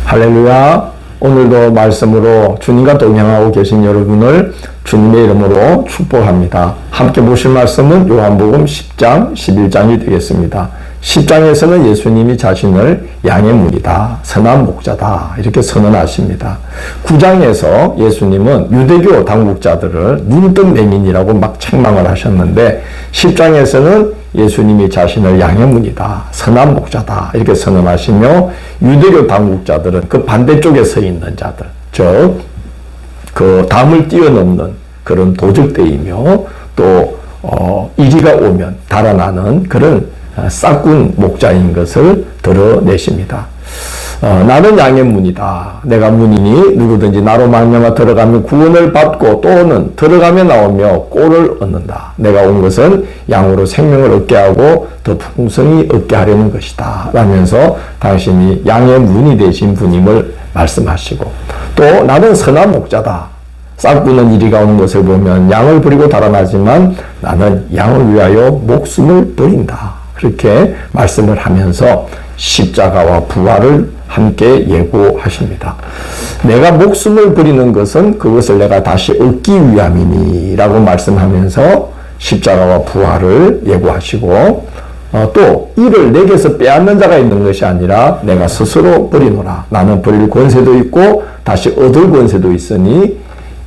할렐루야. 오늘도 말씀으로 주님과 동행하고 계신 여러분을 주님의 이름으로 축복합니다. 함께 보실 말씀은 요한복음 10장, 11장이 되겠습니다. 10장에서는 예수님이 자신을 양의 문이다, 선한 목자다 이렇게 선언하십니다. 9장에서 예수님은 유대교 당국자들을 눈뜬 맹인이라고 막 책망을 하셨는데 10장에서는 예수님이 자신을 양의 문이다, 선한 목자다 이렇게 선언하시며 유대교 당국자들은 그 반대쪽에 서 있는 자들, 즉 그 담을 뛰어넘는 그런 도적대이며 또 이리가 오면 달아나는 그런 싹군 목자인 것을 드러내십니다. 나는 양의 문이다. 내가 문이니 누구든지 나로 말미암아 들어가면 구원을 받고 또는 들어가며 나오며 꼴을 얻는다. 내가 온 것은 양으로 생명을 얻게 하고 더 풍성히 얻게 하려는 것이다. 라면서 당신이 양의 문이 되신 분임을 말씀하시고 또 나는 선한 목자다. 싹군은 이리가 오는 것을 보면 양을 버리고 달아나지만 나는 양을 위하여 목숨을 버린다. 그렇게 말씀을 하면서 십자가와 부활을 함께 예고하십니다. 내가 목숨을 버리는 것은 그것을 내가 다시 얻기 위함이니 라고 말씀하면서 십자가와 부활을 예고하시고 또 이를 내게서 빼앗는 자가 있는 것이 아니라 내가 스스로 버리노라. 나는 버릴 권세도 있고 다시 얻을 권세도 있으니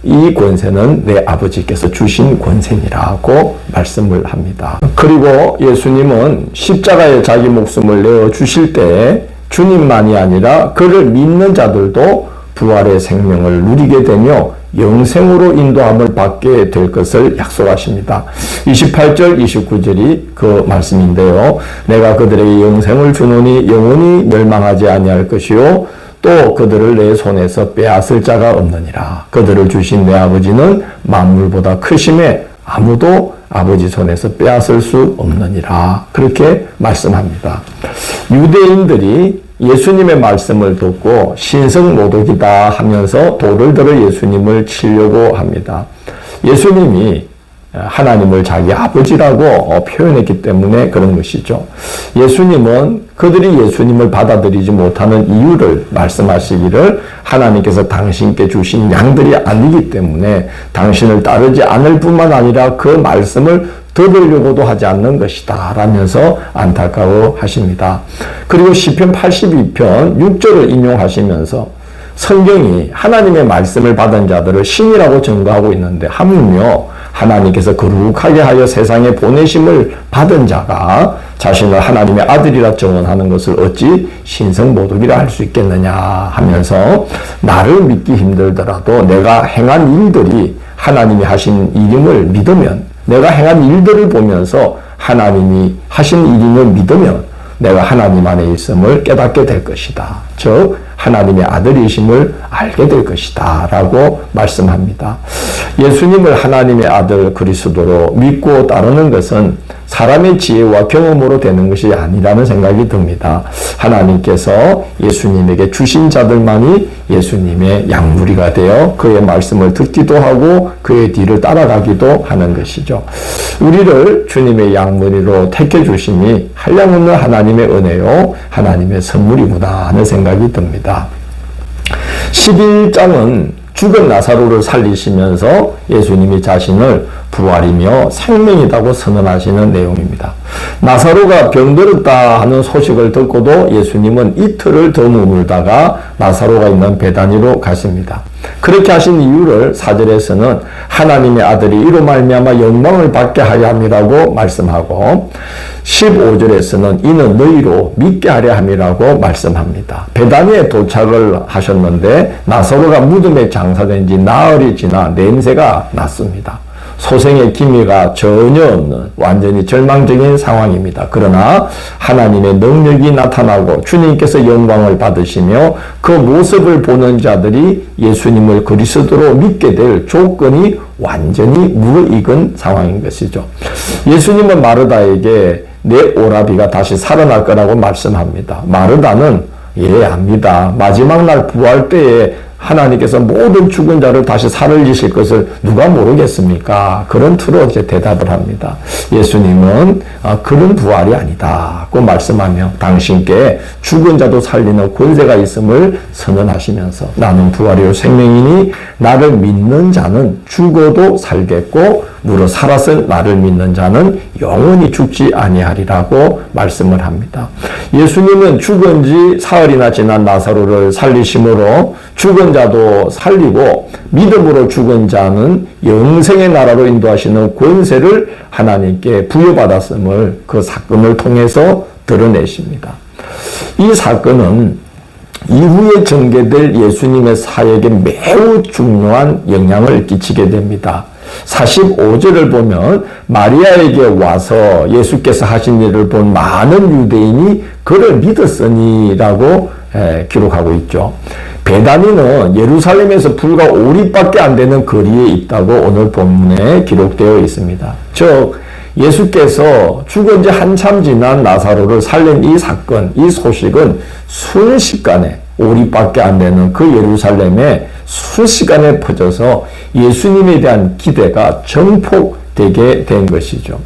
이 권세는 내 아버지께서 주신 권세니라고 말씀을 합니다. 그리고 예수님은 십자가에 자기 목숨을 내어 주실 때 주님만이 아니라 그를 믿는 자들도 부활의 생명을 누리게 되며 영생으로 인도함을 받게 될 것을 약속하십니다. 28절, 29절이 그 말씀인데요. 내가 그들에게 영생을 주노니 영원히 멸망하지 아니할 것이요 또 그들을 내 손에서 빼앗을 자가 없느니라. 그들을 주신 내 아버지는 만물보다 크심에 아무도 아버지 손에서 빼앗을 수 없느니라. 그렇게 말씀합니다. 유대인들이 예수님의 말씀을 듣고 신성모독이다 하면서 돌을 들어 예수님을 치려고 합니다. 예수님이 하나님을 자기 아버지라고 표현했기 때문에 그런 것이죠. 예수님은 그들이 예수님을 받아들이지 못하는 이유를 말씀하시기를 하나님께서 당신께 주신 양들이 아니기 때문에 당신을 따르지 않을 뿐만 아니라 그 말씀을 들으려고도 하지 않는 것이다 라면서 안타까워하십니다. 그리고 시편 82편 6절을 인용하시면서 성경이 하나님의 말씀을 받은 자들을 신이라고 증거하고 있는데 하물며 하나님께서 거룩하게 하여 세상에 보내심을 받은 자가 자신을 하나님의 아들이라 증언하는 것을 어찌 신성모독이라 할 수 있겠느냐 하면서 나를 믿기 힘들더라도 내가 행한 일들이 하나님이 하신 일임을 믿으면 내가 행한 일들을 보면서 하나님이 하신 일임을 믿으면 내가 하나님 안에 있음을 깨닫게 될 것이다. 즉 하나님의 아들이심을 알게 될 것이다 라고 말씀합니다. 예수님을 하나님의 아들 그리스도로 믿고 따르는 것은 사람의 지혜와 경험으로 되는 것이 아니라는 생각이 듭니다. 하나님께서 예수님에게 주신 자들만이 예수님의 양무리가 되어 그의 말씀을 듣기도 하고 그의 뒤를 따라가기도 하는 것이죠. 우리를 주님의 양무리로 택해 주심이 한량없는 하나님의 은혜요 하나님의 선물이구나 하는 생각이 듭니다. 11장은 죽은 나사로를 살리시면서 예수님이 자신을 부활이며 생명이라고 선언하시는 내용입니다. 나사로가 병들었다 하는 소식을 듣고도 예수님은 이틀을 더 머물다가 나사로가 있는 베다니로 가십니다. 그렇게 하신 이유를 4절에서는 하나님의 아들이 이로 말미암아 영광을 받게 하려 함이라고 말씀하고 15절에서는 이는 너희로 믿게 하려 함이라고 말씀합니다. 베다니에 도착을 하셨는데 나사로가 무덤에 장사된 지 나흘이 지나 냄새가 났습니다. 소생의 기미가 전혀 없는 완전히 절망적인 상황입니다. 그러나 하나님의 능력이 나타나고 주님께서 영광을 받으시며 그 모습을 보는 자들이 예수님을 그리스도로 믿게 될 조건이 완전히 무르익은 상황인 것이죠. 예수님은 마르다에게 내 오라비가 다시 살아날 거라고 말씀합니다. 마르다는 압니다. 마지막 날 부활 때에 하나님께서 모든 죽은 자를 다시 살리실 것을 누가 모르겠습니까? 그런 투로 이제 대답을 합니다. 예수님은 그런 부활이 아니다고 말씀하며 당신께 죽은 자도 살리는 권세가 있음을 선언하시면서 나는 부활이요 생명이니 나를 믿는 자는 죽어도 살겠고 무릇 살아서 나를 믿는 자는 영원히 죽지 아니하리라고 말씀을 합니다. 예수님은 죽은 지 사흘이나 지난 나사로를 살리심으로 죽은 자도 살리고 믿음으로 죽은 자는 영생의 나라로 인도하시는 권세를 하나님께 부여받았음을 그 사건을 통해서 드러내십니다. 이 사건은 이후에 전개될 예수님의 사역에 매우 중요한 영향을 끼치게 됩니다. 45절을 보면 마리아에게 와서 예수께서 하신 일을 본 많은 유대인이 그를 믿었으니라고 기록하고 있죠. 베다니는 예루살렘에서 불과 5리밖에 안 되는 거리에 있다고 오늘 본문에 기록되어 있습니다. 즉 예수께서 죽은 지 한참 지난 나사로를 살린 이 사건, 이 소식은 순식간에 5리밖에 안 되는 그 예루살렘에 순식간에 퍼져서 예수님에 대한 기대가 전폭되게 된 것이죠.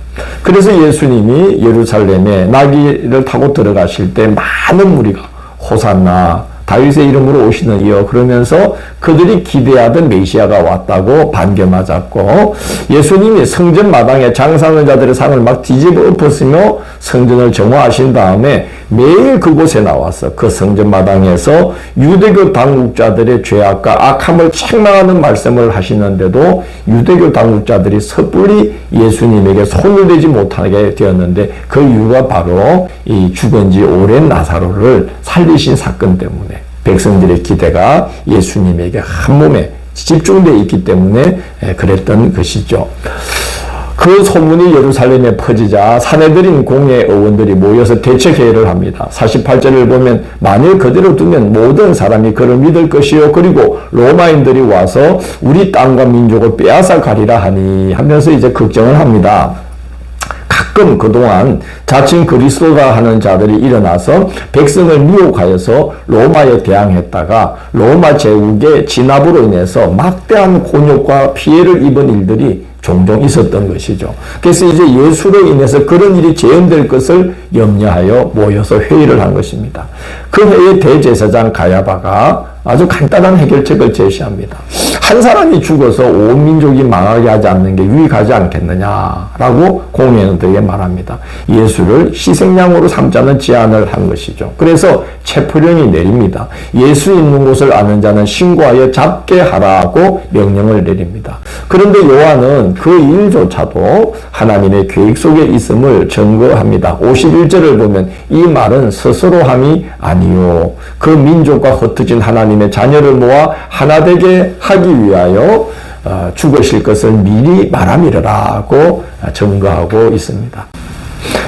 그래서 예수님이 예루살렘에 나귀를 타고 들어가실 때 많은 무리가 호산나 다윗의 이름으로 오시는 이여 그러면서 그들이 기대하던 메시아가 왔다고 반겨맞았고 예수님이 성전 마당에 장사하는 자들의 상을 막 뒤집어 엎었으며 성전을 정화하신 다음에 매일 그곳에 나와서 그 성전 마당에서 유대교 당국자들의 죄악과 악함을 책망하는 말씀을 하시는데도 유대교 당국자들이 섣불리 예수님에게 손을 대지 못하게 되었는데 그 이유가 바로 이 죽은 지 오랜 나사로를 살리신 사건 때문에 백성들의 기대가 예수님에게 한 몸에 집중되어 있기 때문에 그랬던 것이죠. 그 소문이 예루살렘에 퍼지자 사내들인 공회 의원들이 모여서 대책회의를 합니다. 48절을 보면 만일 그대로 두면 모든 사람이 그를 믿을 것이요 그리고 로마인들이 와서 우리 땅과 민족을 빼앗아 가리라 하니 하면서 이제 걱정을 합니다. 가끔 그동안 자칭 그리스도가 하는 자들이 일어나서 백성을 미혹하여서 로마에 대항했다가 로마 제국의 진압으로 인해서 막대한 곤욕과 피해를 입은 일들이 종종 있었던 것이죠. 그래서 이제 예수로 인해서 그런 일이 재현될 것을 염려하여 모여서 회의를 한 것입니다. 그 회의에 대제사장 가야바가 아주 간단한 해결책을 제시합니다. 한 사람이 죽어서 온 민족이 망하게 하지 않는 게 유익하지 않겠느냐라고 공회원들에게 말합니다. 예수를 희생양으로 삼자는 제안을 한 것이죠. 그래서 체포령이 내립니다. 예수 있는 곳을 아는 자는 신고하여 잡게 하라고 명령을 내립니다. 그런데 요한은 그 일조차도 하나님의 계획 속에 있음을 증거합니다. 51절을 보면 이 말은 스스로 함이 아니요 그 민족과 흩어진 하나님의 자녀를 모아 하나 되게 하기 위하여 죽으실 것을 미리 말함이라고 증거하고 있습니다.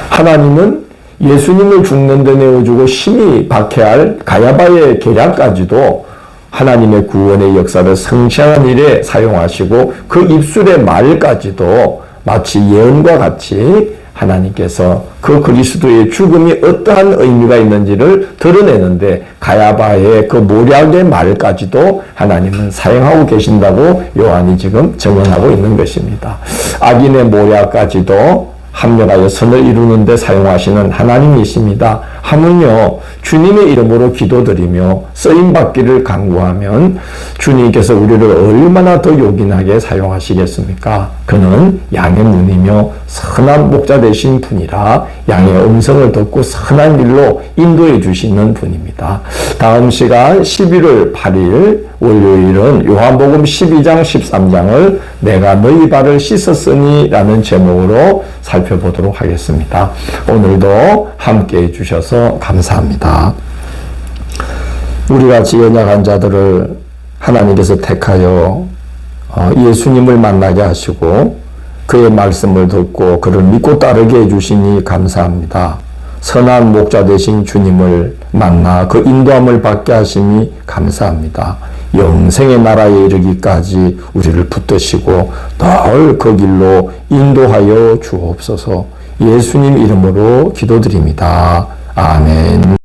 하나님은 예수님을 죽는 데 내어주고 심히 박해할 가야바의 계략까지도 하나님의 구원의 역사를 성취하는 일에 사용하시고 그 입술의 말까지도 마치 예언과 같이 하나님께서 그 그리스도의 죽음이 어떠한 의미가 있는지를 드러내는데 가야바의 그 모략의 말까지도 하나님은 사용하고 계신다고 요한이 지금 증언하고 있는 것입니다. 악인의 모략까지도 합력하여 선을 이루는 데 사용하시는 하나님이십니다. 하물며 주님의 이름으로 기도드리며 쓰임받기를 간구하면 주님께서 우리를 얼마나 더 요긴하게 사용하시겠습니까? 그는 양의 문이며 선한 목자 되신 분이라 양의 음성을 듣고 선한 길로 인도해 주시는 분입니다. 다음 시간 11월 8일 월요일은 요한복음 12장 13장을 내가 너희 발을 씻었으니 라는 제목으로 살펴보도록 하겠습니다. 오늘도 함께 해주셔서 감사합니다. 우리같이 연약한 자들을 하나님께서 택하여 예수님을 만나게 하시고 그의 말씀을 듣고 그를 믿고 따르게 해주시니 감사합니다. 선한 목자 되신 주님을 만나 그 인도함을 받게 하시니 감사합니다. 영생의 나라에 이르기까지 우리를 붙드시고 늘 그 길로 인도하여 주옵소서. 예수님 이름으로 기도드립니다. 아멘.